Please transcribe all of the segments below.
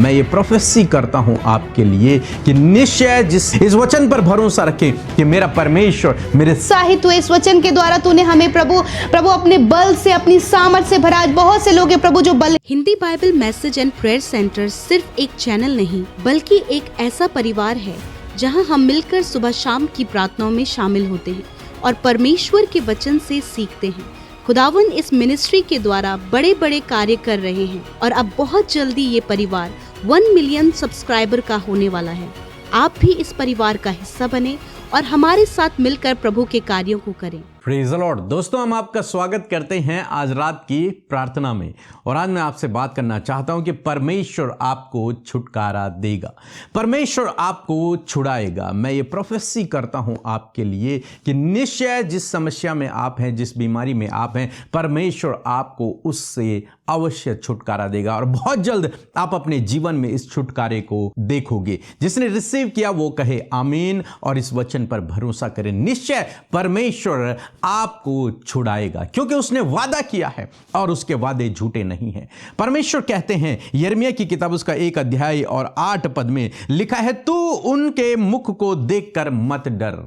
मैं ये प्रोफेसी करता हूं आपके लिए कि निश्चय जिस इस वचन पर भरोसा रखें कि मेरा परमेश्वर मेरे उत्साहित हुए इस वचन के द्वारा तूने हमें प्रभु अपने बल से, अपनी सामर्थ से भरा। आज बहुत से लोग हैं प्रभु जो बल। Hindi Bible message and prayer centre सिर्फ एक चैनल नहीं बल्कि एक ऐसा परिवार है जहां हम मिलकर सुबह शाम की प्रार्थनाओं में शामिल होते हैं और परमेश्वर के वचन से सीखते हैं। खुदावन इस मिनिस्ट्री के द्वारा बड़े बड़े कार्य कर रहे हैं और अब बहुत जल्दी ये परिवार 1 मिलियन सब्सक्राइबर का होने वाला है। आप भी इस परिवार का हिस्सा बने और हमारे साथ मिलकर प्रभु के कार्यों को करें। Praise the Lord. दोस्तों, हम आपका स्वागत करते हैं आज रात की प्रार्थना में। और आज मैं आपसे बात करना चाहता हूं कि परमेश्वर आपको छुटकारा देगा, परमेश्वर आपको छुड़ाएगा। मैं ये प्रोफेसी करता हूं आपके लिए कि निश्चय जिस समस्या में आप हैं, जिस बीमारी में आप हैं, परमेश्वर आपको उससे अवश्य छुटकारा देगा और बहुत जल्द आप अपने जीवन में इस छुटकारे को देखोगे। जिसने रिसीव किया वो कहे आमीन और इस वचन पर भरोसा करें। निश्चय परमेश्वर आपको छुड़ाएगा क्योंकि उसने वादा किया है और उसके वादे झूठे नहीं हैं। परमेश्वर कहते हैं, यिर्मयाह की किताब उसका 1 अध्याय और 8 पद में लिखा है, तू उनके मुख को देखकर मत डर।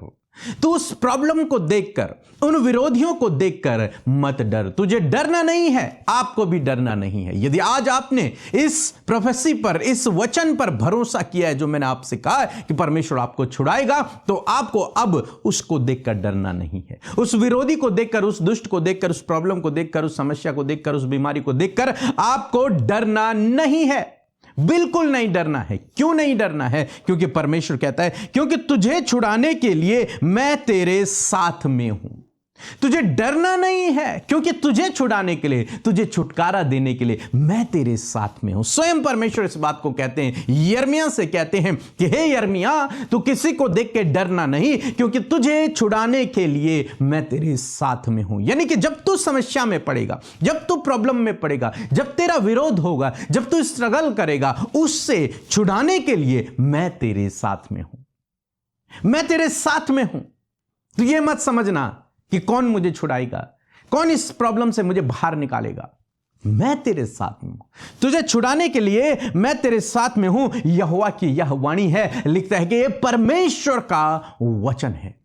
तू उस प्रॉब्लम को देखकर, उन विरोधियों को देखकर मत डर। तुझे डरना नहीं है, आपको भी डरना नहीं है। यदि आज आपने इस प्रोफेसी पर, इस वचन पर भरोसा किया है जो मैंने आपसे कहा है कि परमेश्वर आपको छुड़ाएगा, तो आपको अब उसको देखकर डरना नहीं है। उस विरोधी को देखकर, उस दुष्ट को देखकर, उस प्रॉब्लम को देखकर, उस समस्या को देखकर, उस बीमारी को देखकर आपको डरना नहीं है। बिल्कुल नहीं डरना है। क्यों नहीं डरना है? क्योंकि परमेश्वर कहता है, क्योंकि तुझे छुड़ाने के लिए मैं तेरे साथ में हूं। तुझे डरना नहीं है क्योंकि तुझे छुड़ाने के लिए, तुझे छुटकारा देने के लिए मैं तेरे साथ में हूं। स्वयं परमेश्वर इस बात को कहते हैं, यिर्मयाह से कहते हैं कि हे यिर्मयाह, तू किसी को देख के डरना नहीं क्योंकि तुझे छुड़ाने के लिए मैं तेरे साथ में हूं। यानी कि जब तू समस्या में पड़ेगा, जब तू प्रॉब्लम में पड़ेगा, जब तेरा विरोध होगा, जब तू स्ट्रगल करेगा, उससे छुड़ाने के लिए मैं तेरे साथ में हूं। मैं तेरे साथ में हूं। तो यह मत समझना कि कौन मुझे छुड़ाएगा, कौन इस प्रॉब्लम से मुझे बाहर निकालेगा। मैं तेरे साथ में हूं, तुझे छुड़ाने के लिए मैं तेरे साथ में हूं। यहोवा की यह वाणी है, लिखता है कि यह परमेश्वर का वचन है।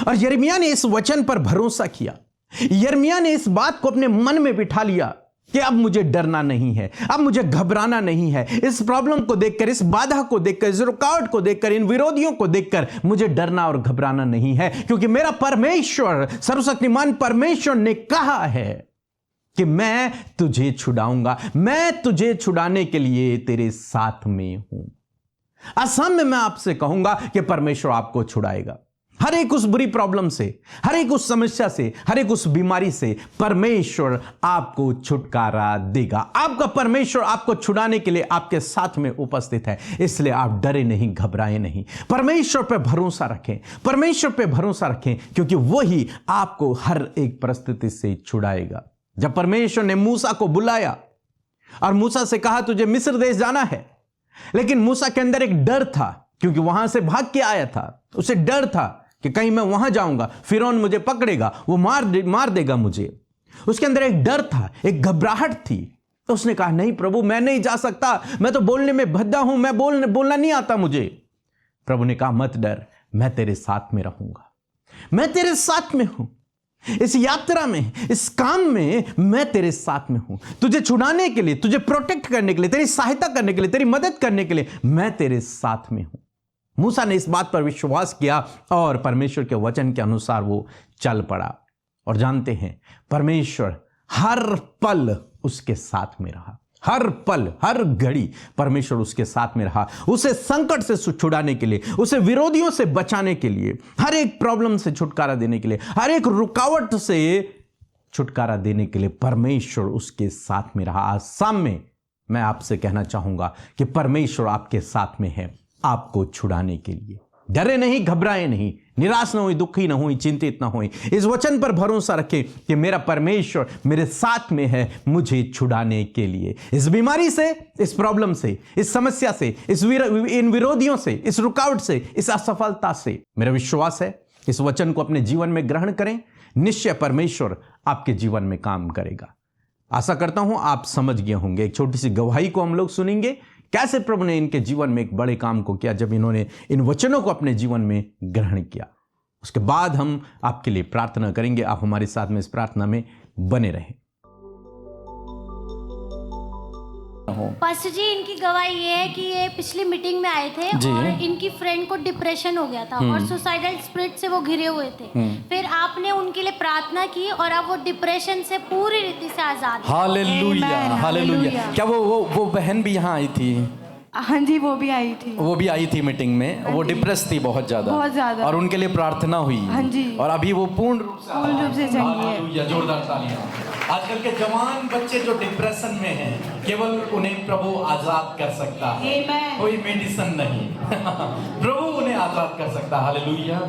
और यिर्मयाह ने इस वचन पर भरोसा किया। यिर्मयाह ने इस बात को अपने मन में बिठा लिया कि अब मुझे डरना नहीं है, अब मुझे घबराना नहीं है। इस प्रॉब्लम को देखकर, इस बाधा को देखकर, इस रुकावट को देखकर, इन विरोधियों को देखकर मुझे डरना और घबराना नहीं है, क्योंकि मेरा परमेश्वर, सर्वशक्तिमान परमेश्वर ने कहा है कि मैं तुझे छुड़ाऊंगा, मैं तुझे छुड़ाने के लिए तेरे साथ में हूं। असम में मैं आपसे कहूंगा कि परमेश्वर आपको छुड़ाएगा। हर एक उस बुरी प्रॉब्लम से, हर एक उस समस्या से, हर एक उस बीमारी से परमेश्वर आपको छुटकारा देगा। आपका परमेश्वर आपको छुड़ाने के लिए आपके साथ में उपस्थित है। इसलिए आप डरे नहीं, घबराए नहीं। परमेश्वर पे भरोसा रखें, परमेश्वर पे भरोसा रखें, क्योंकि वही आपको हर एक परिस्थिति से छुड़ाएगा। जब परमेश्वर ने मूसा को बुलाया और मूसा से कहा तुझे मिस्र देश जाना है, लेकिन मूसा के अंदर एक डर था, क्योंकि वहां से भाग के आया था। उसे डर था कि कहीं मैं वहां जाऊंगा, फिरौन मुझे पकड़ेगा, वो मार देगा मुझे। उसके अंदर एक डर था, एक घबराहट थी। तो उसने कहा नहीं प्रभु, मैं नहीं जा सकता, मैं तो बोलने में भद्दा हूं, मैं बोलना नहीं आता मुझे। प्रभु ने कहा मत डर, मैं तेरे साथ में रहूंगा, मैं तेरे साथ में हूं। इस यात्रा में, इस काम में मैं तेरे साथ में हूं। तुझे छुड़ाने के लिए, तुझे प्रोटेक्ट करने के लिए, तेरी सहायता करने के लिए, तेरी मदद करने के लिए मैं तेरे साथ में हूं। मूसा ने इस बात पर विश्वास किया और परमेश्वर के वचन के अनुसार वो चल पड़ा। और जानते हैं, परमेश्वर हर पल उसके साथ में रहा। हर पल, हर घड़ी परमेश्वर उसके साथ में रहा, उसे संकट से छुड़ाने के लिए, उसे विरोधियों से बचाने के लिए, हर एक प्रॉब्लम से छुटकारा देने के लिए, हर एक रुकावट से छुटकारा देने के लिए परमेश्वर उसके साथ में रहा। आज शाम में मैं आपसे कहना चाहूंगा कि परमेश्वर आपके साथ में है, आपको छुड़ाने के लिए। डरे नहीं, घबराए नहीं, निराश न हुई, दुखी न हुई, चिंतित न हुई। इस वचन पर भरोसा रखें कि मेरा परमेश्वर मेरे साथ में है मुझे छुड़ाने के लिए। इस बीमारी से, इस प्रॉब्लम से, इस समस्या से, इन विरोधियों से, इस रुकावट से, इस असफलता से। मेरा विश्वास है इस वचन को अपने जीवन में ग्रहण करें, निश्चय परमेश्वर आपके जीवन में काम करेगा। आशा करता हूं आप समझ गए होंगे। एक छोटी सी गवाही को हम लोग सुनेंगे कैसे प्रभु ने इनके जीवन में एक बड़े काम को किया जब इन्होंने इन वचनों को अपने जीवन में ग्रहण किया। उसके बाद हम आपके लिए प्रार्थना करेंगे। आप हमारे साथ में इस प्रार्थना में बने रहें। पास्टर जी, इनकी गवाही ये है कि ये पिछली मीटिंग में आए थे और इनकी फ्रेंड को डिप्रेशन हो गया था और सुसाइडल स्पिरिट से वो घिरे हुए थे। फिर आपने उनके लिए प्रार्थना की और अब वो डिप्रेशन से पूरी रीति से आजाद हैं। Hallelujah, hallelujah. क्या वो बहन भी यहाँ आई थी? हाँ जी, वो भी आई थी मीटिंग में। वो डिप्रेस थी बहुत ज्यादा और उनके लिए प्रार्थना हुई। हाँ जी। और अभी वो पूर्ण रूप से चंगी है। जोरदार तालियां। आजकल के जवान बच्चे जो डिप्रेशन में हैं, केवल उन्हें प्रभु आजाद कर सकता है, कोई मेडिसिन नहीं। प्रभु उन्हें आजाद कर सकता है। हालेलुया।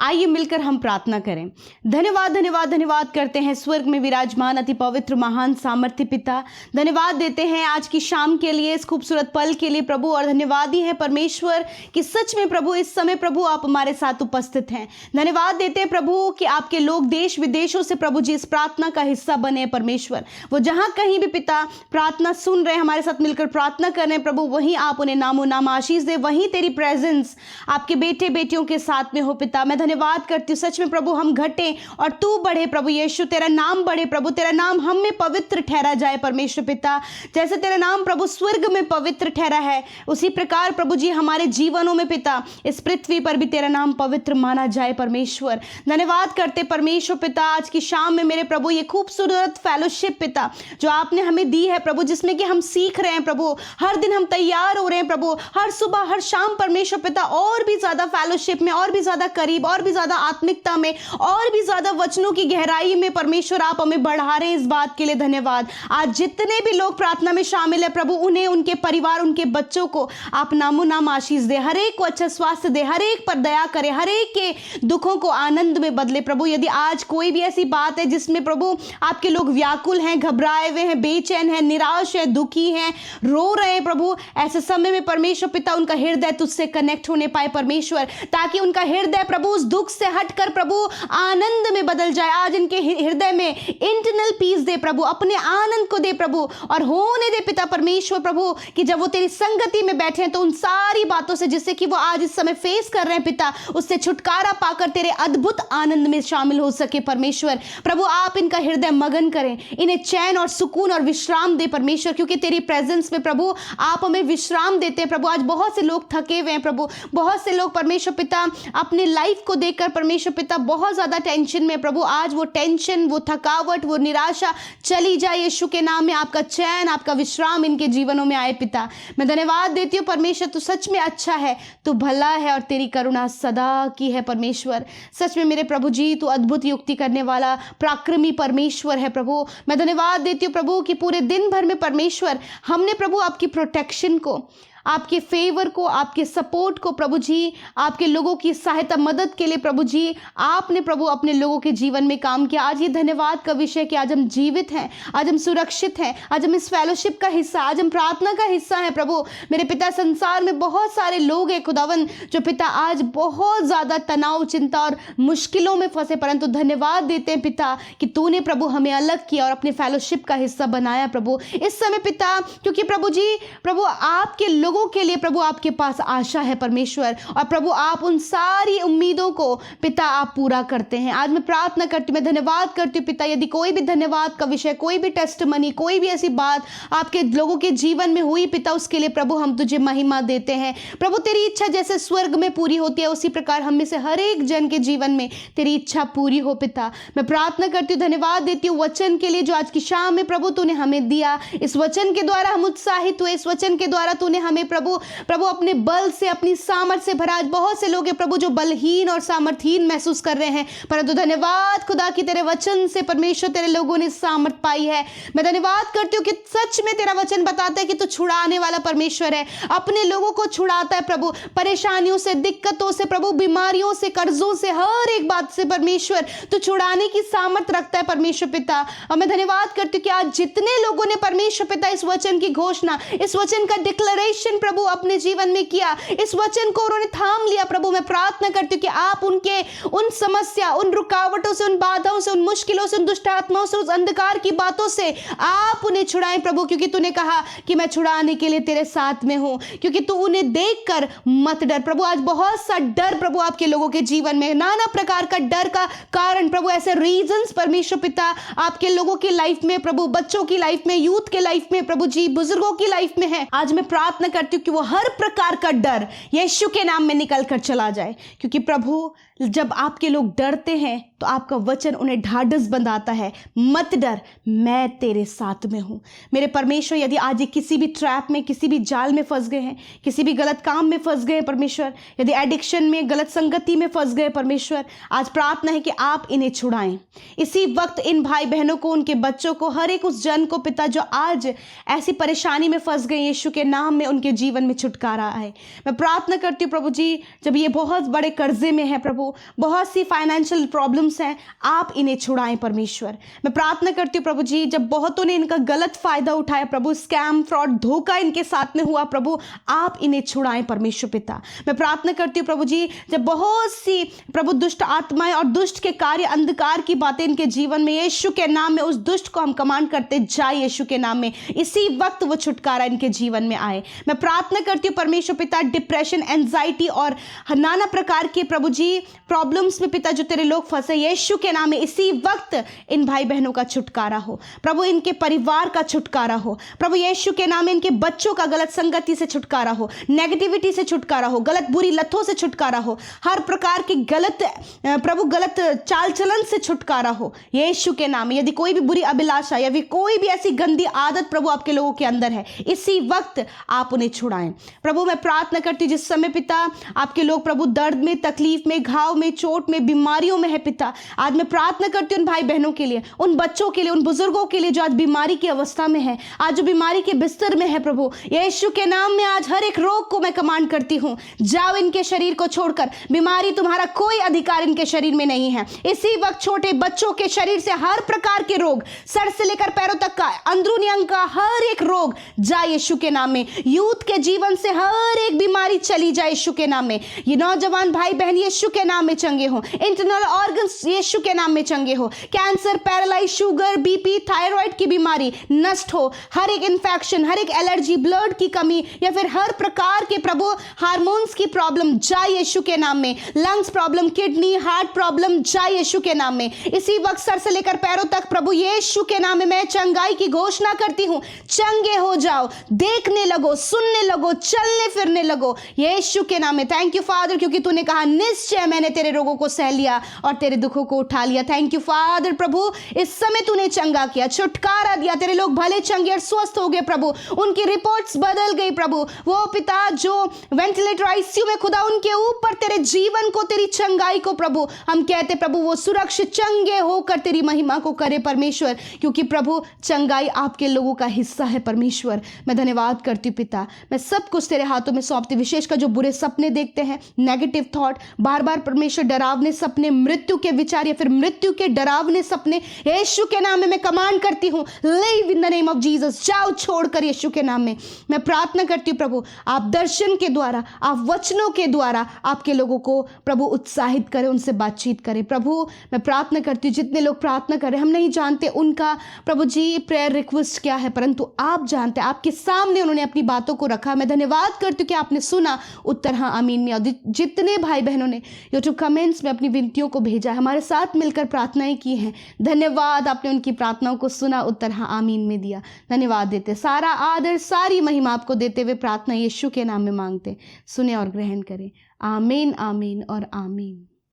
आइए मिलकर हम प्रार्थना करें। धन्यवाद धन्यवाद धन्यवाद करते हैं स्वर्ग में विराजमान अति पवित्र महान सामर्थ्य पिता। धन्यवाद देते हैं आज की शाम के लिए, इस खूबसूरत पल के लिए प्रभु। और धन्यवाद ही है परमेश्वर कि सच में प्रभु इस समय प्रभु आप हमारे साथ उपस्थित हैं। धन्यवाद देते हैं प्रभु कि आपके लोग देश विदेशों से प्रभु जी इस प्रार्थना का हिस्सा बने। परमेश्वर वो जहाँ कहीं भी पिता प्रार्थना सुन रहे हैं, हमारे साथ मिलकर प्रार्थना कर रहे हैं प्रभु, वहीं आप उन्हें नामो नाम आशीष दे, वहीं तेरी प्रेजेंस आपके बेटे बेटियों के साथ में हो पिता। मैं धन्यवाद करती हूँ सच में प्रभु, हम घटे और तू बढ़े प्रभु यीशु, तेरा नाम बढ़े प्रभु, तेरा नाम हम में पवित्र ठहरा जाए परमेश्वर पिता। जैसे तेरा नाम प्रभु स्वर्ग में पवित्र ठहरा है, उसी प्रकार प्रभु जी हमारे जीवनों में पिता इस पृथ्वी पर भी तेरा नाम पवित्र माना जाए परमेश्वर। धन्यवाद करते परमेश्वर पिता आज की शाम में मेरे प्रभु ये खूबसूरत फेलोशिप पिता जो आपने हमें दी है प्रभु, जिसमें कि हम सीख रहे हैं प्रभु, हर दिन हम तैयार हो रहे हैं प्रभु, हर सुबह हर शाम परमेश्वर पिता और भी ज्यादा फेलोशिप में, और भी ज्यादा करीब, और भी ज्यादा आत्मिकता में, और भी ज्यादा वचनों की गहराई में परमेश्वर आप हमें बढ़ा रहे हैं। इस बात के लिए धन्यवाद। आज जितने भी लोग प्रार्थना में शामिल है प्रभु, उन्हें, उनके परिवार, उनके बच्चों को आप नामो नाम आशीष दे, हर एक को अच्छा स्वास्थ्य दे, हर एक पर दया करे, हर एक के दुखों को आनंद में बदले प्रभु। यदि आज कोई भी ऐसी बात है जिसमें प्रभु आपके लोग व्याकुल हैं, घबराए हुए हैं, बेचैन हैं, निराश है, दुखी हैं, रो रहे हैं प्रभु, ऐसे समय में परमेश्वर पिता उनका हृदय तुझसे कनेक्ट होने पाए परमेश्वर, ताकि उनका हृदय प्रभु उस दुख से हटकर प्रभु आनंद में बदल जाए। आज इनके हृदय में इंटरनल पीस दे प्रभु, अपने आनंद को दे प्रभु, और होने दे पिता परमेश्वर प्रभु कि जब वो तेरी संगति में बैठे हैं तो उन सारी बातों से जिससे कि वो आज इस समय फेस कर रहे हैं पिता, उससे छुटकारा पाकर तेरे अद्भुत आनंद में शामिल हो सके परमेश्वर प्रभु। आप इनका हृदय मगन करें, इन्हें चैन और सुकून और विश्राम दे परमेश्वर, क्योंकि तेरी प्रेजेंस में प्रभु आप हमें विश्राम देते हैं प्रभु। आज बहुत से लोग थके हुए हैं प्रभु, बहुत से लोग परमेश्वर पिता अपने लाइफ को देखकर परमेश्वर पिता बहुत ज्यादा टेंशन में प्रभु। आज वो टेंशन, वो थकावट, वो निराशा चली जाए यीशु के नाम में। आपका चैन, आपका विश्राम इनके जीवनों में आए पिता। मैं धन्यवाद देती हूँ परमेश्वर, तू सच में अच्छा है, तू भला है और तेरी करुणा सदा की है परमेश्वर। सच में मेरे प्रभु जी तू अद्भुत युक्ति करने वाला पराक्रमी परमेश्वर है प्रभु। मैं धन्यवाद देती हूँ प्रभु कि पूरे दिन भर में परमेश्वर हमने प्रभु आपकी प्रोटेक्शन को, आपके फेवर को, आपके सपोर्ट को प्रभु जी, आपके लोगों की सहायता मदद के लिए प्रभु जी आपने प्रभु अपने लोगों के जीवन में काम किया। आज ये धन्यवाद का विषय कि आज हम जीवित हैं, आज हम सुरक्षित हैं, आज हम इस फेलोशिप का हिस्सा, आज हम प्रार्थना का हिस्सा हैं प्रभु। मेरे पिता संसार में बहुत सारे लोग हैं खुदावन जो पिता आज बहुत ज़्यादा तनाव, चिंता और मुश्किलों में फंसे, परंतु धन्यवाद देते हैं पिता कि तूने प्रभु हमें अलग किया और अपने फेलोशिप का हिस्सा बनाया प्रभु इस समय पिता, क्योंकि प्रभु जी प्रभु आपके लोगों के लिए प्रभु आपके पास आशा है परमेश्वर, और प्रभु आप उन सारी उम्मीदों को पिता आप पूरा करते हैं। आज मैं प्रार्थना करती हूँ, मैं धन्यवाद करती हूँ पिता, यदि कोई भी धन्यवाद का विषय, कोई भी टेस्टमनी, कोई भी ऐसी बात आपके लोगों के जीवन में हुई पिता, उसके लिए प्रभु हम तुझे महिमा देते हैं प्रभु। तेरी इच्छा जैसे स्वर्ग में पूरी होती है उसी प्रकार हम में से हर एक जन के जीवन में तेरी इच्छा पूरी हो पिता। मैं प्रार्थना करती हूँ, धन्यवाद देती हूँ वचन के लिए जो आज की शाम में प्रभु तूने हमें दिया। इस वचन के द्वारा हम उत्साहित हुए, इस वचन के द्वारा तूने हमें प्रभु अपने बल से, अपनी सामर्थ से भरा। आज बहुत से लोग हैं प्रभु जो बलहीन और सामर्थहीन महसूस कर रहे हैं, परंतु धन्यवाद खुदा की तेरे वचन से परमेश्वर तेरे लोगों ने सामर्थ पाई है। मैं धन्यवाद करती हूँ कि सच में तेरा वचन बताता है कि तू छुड़ाने वाला परमेश्वर है, अपने लोगों को छुड़ाता है प्रभु, परेशानियों से, दिक्कतों से प्रभु, बीमारियों से, कर्जों से, हर एक बात से परमेश्वर तू छुड़ाने की सामर्थ रखता है परमेश्वर पिता। और मैं धन्यवाद करती हूँ कि आज जितने लोगों ने परमेश्वर पिता इस वचन की घोषणा, इस वचन का डिक्लेरेशन डिप्रेशन प्रभु अपने जीवन में किया, इस वचन को उन्होंने थाम लिया प्रभु, मैं प्रार्थना करती हूँ कि आप उनके उन समस्या, उन रुकावटों से, उन बाधाओं से, उन मुश्किलों से, उन दुष्ट आत्माओं से, उस अंधकार की बातों से आप उन्हें छुड़ाएं प्रभु, क्योंकि तूने कहा कि मैं छुड़ाने के लिए तेरे साथ में हूं, क्योंकि तू उन्हें देखकर मत डर प्रभु। आज बहुत सा डर प्रभु आपके लोगों के जीवन में, नाना प्रकार का डर का कारण प्रभु, ऐसे रीजंस परमेश्वर पिता आपके लोगों की लाइफ में प्रभु, बच्चों की लाइफ में, यूथ के लाइफ में प्रभु जी, बुजुर्गों की लाइफ में है। आज मैं प्रार्थना करती हूँ कि वो हर प्रकार का डर यीशु के नाम में निकल कर चला जाए, क्योंकि प्रभु जब आपके लोग डरते हैं तो आपका वचन उन्हें ढाढ़स बंधाता है, मत डर, मैं तेरे साथ में हूं। मेरे परमेश्वर, यदि आज ये किसी भी ट्रैप में, किसी भी जाल में फंस गए हैं, किसी भी गलत काम में फंस गए परमेश्वर, यदि एडिक्शन में, गलत संगति में फंस गए परमेश्वर, आज प्रार्थना है कि आप इन्हें छुड़ाएं। इसी वक्त इन भाई बहनों को, उनके बच्चों को, हर एक उस जन को पिता जो आज ऐसी परेशानी में फंस गए, यीशु के नाम में उनके जीवन में छुटकारा आए। मैं प्रार्थना करती हूँ प्रभु जी, जब ये बहुत बड़े कर्जे में है प्रभु, बहुत सी फाइनेंशियल प्रॉब्लम्स हैं, आप इन्हें छुड़ाएं परमेश्वर। मैं प्रार्थना करती हूँ प्रभु जी, जब बहुतों ने इनका गलत फायदा उठाया प्रभु, स्कैम, फ्रॉड, धोखा इनके साथ में हुआ प्रभु, आप इन्हें छुड़ाएं परमेश्वर पिता। मैं प्रार्थना करती हूँ प्रभु जी, जब बहुत सी प्रभु दुष्ट आत्माएं और दुष्ट के कार्य, अंधकार की बातें इनके जीवन में, यीशु के नाम में उस दुष्ट को हम कमांड करते जाए यीशु के नाम में, इसी वक्त वो छुटकारा इनके जीवन में आए। मैं प्रार्थना करती हूँ परमेश्वर पिता, डिप्रेशन, एंजाइटी और नाना प्रकार के प्रभु जी प्रॉब्लम्स में पिता जो तेरे लोग फंसे, यीशु के नाम में इसी वक्त इन भाई बहनों का छुटकारा हो प्रभु, इनके परिवार का छुटकारा हो प्रभु, यीशु के नाम में इनके बच्चों का गलत संगति से छुटकारा हो, नेगेटिविटी से छुटकारा हो, गलत बुरी लतों से छुटकारा हो, हर प्रकार की गलत प्रभु गलत चाल चलन से छुटकारा हो यीशु के नाम में। यदि कोई भी बुरी अभिलाषा या फिर कोई भी ऐसी गंदी आदत प्रभु आपके लोगों के अंदर है, इसी वक्त आप उन्हें छुड़ाएं प्रभु। मैं प्रार्थना करती हूँ, जिस समय पिता आपके लोग प्रभु दर्द में, तकलीफ में, घाव में, चोट में, बीमारियों में है पिता, आज मैं प्रार्थना करती हूँ उन भाई बहनों के लिए, उन बच्चों के लिए, उन बुजुर्गों के लिए जो आज बीमारी की अवस्था में है, आज जो बीमारी के बिस्तर में है प्रभु, यीशु के नाम में आज हर एक रोग को मैं कमांड करती हूँ, जाओ इनके शरीर को छोड़कर, बीमारी तुम्हारा कोई अधिकार इनके शरीर में नहीं है। इसी वक्त छोटे बच्चों के शरीर से हर प्रकार के रोग, सर से लेकर पैरों तक का, अंदरूनी अंग का हर एक रोग जाए यीशु के नाम में। यूथ के जीवन से हर एक बीमारी चली जाए यीशु के नाम में। ये नौजवान भाई बहन यीशु के नाम में चंगे हो, इंटरनल ऑर्गन्स यीशु के नाम में चंगे हो, cancer, paralyse, sugar, BP, thyroid की बीमारी नष्ट हो, हर एक इन्फेक्शन, हर एक एलर्जी, ब्लड की कमी या फिर हर प्रकार के प्रभु हार्मोन्स की प्रॉब्लम जाए यीशु के नाम में, lungs problem, kidney, heart problem जाए यीशु के नाम में। इसी वक्त सर से लेकर पैरों तक प्रभु यीशु के नाम में मैं चंगाई की घोषणा करती हूं, चंगे हो जाओ, देखने लगो, सुनने लगो, चलने फिरने लगो यीशु के नाम में। थैंक यू फादर, क्योंकि तूने कहा निश्चय मैंने तेरे रोगों को सह लिया और तेरे दुखों को उठा लिया। थैंक यू फादर प्रभु, इस समय तूने चंगा किया, छुटकारा दिया, तेरे लोग भले चंगे और स्वस्थ हो गए प्रभु, उनकी रिपोर्ट्स बदल गई प्रभु। वो पिता जो वेंटिलेटर आईसीयू में खुदा, उनके ऊपर तेरे जीवन को, तेरी चंगाई को प्रभु हम कहते प्रभु वो सुरक्षित चंगे होकर तेरी महिमा को करे परमेश्वर, क्योंकि प्रभु चंगाई आपके लोगों का हिस्सा है परमेश्वर। मैं धन्यवाद करती हूँ पिता, मैं सब कुछ तेरे हाथों में सौंपती, विशेषकर जो बुरे सपने देखते हैं, नेगेटिव थॉट, बार बार परमेश्वर डरावने सपने, मृत्यु के विचार या फिर मृत्यु के डरावने सपने, यीशु के नाम में मैं कमांड करती हूँ, leave in the name of Jesus, जाओ छोड़कर यीशु के नाम में। मैं प्रार्थना करती हूँ प्रभु आप दर्शन के द्वारा, आप वचनों के द्वारा आपके लोगों को प्रभु उत्साहित करें, उनसे बातचीत करें प्रभु। मैं प्रार्थना करती हूँ जितने लोग प्रार्थना कर रहे हैं, हम नहीं जानते उनका प्रभु जी प्रेयर रिक्वेस्ट क्या है, परंतु आप जानते हैं, आपके सामने उन्होंने अपनी बातों को रखा। मैं धन्यवाद करती हूँ कि आपने सुना, उत्तर हाँ आमीन में। और जितने भाई बहनों ने यूट्यूब कमेंट्स में अपनी विनतियों को भेजा है, हमारे साथ मिलकर प्रार्थनाएं की हैं, धन्यवाद, आपने उनकी प्रार्थनाओं को सुना, उत्तर हाँ आमीन में दिया। धन्यवाद देते, सारा आदर, सारी महिमा आपको देते हुए प्रार्थना यीशु के नाम में मांगते, सुने और ग्रहण करें। आमीन, आमीन और आमीन।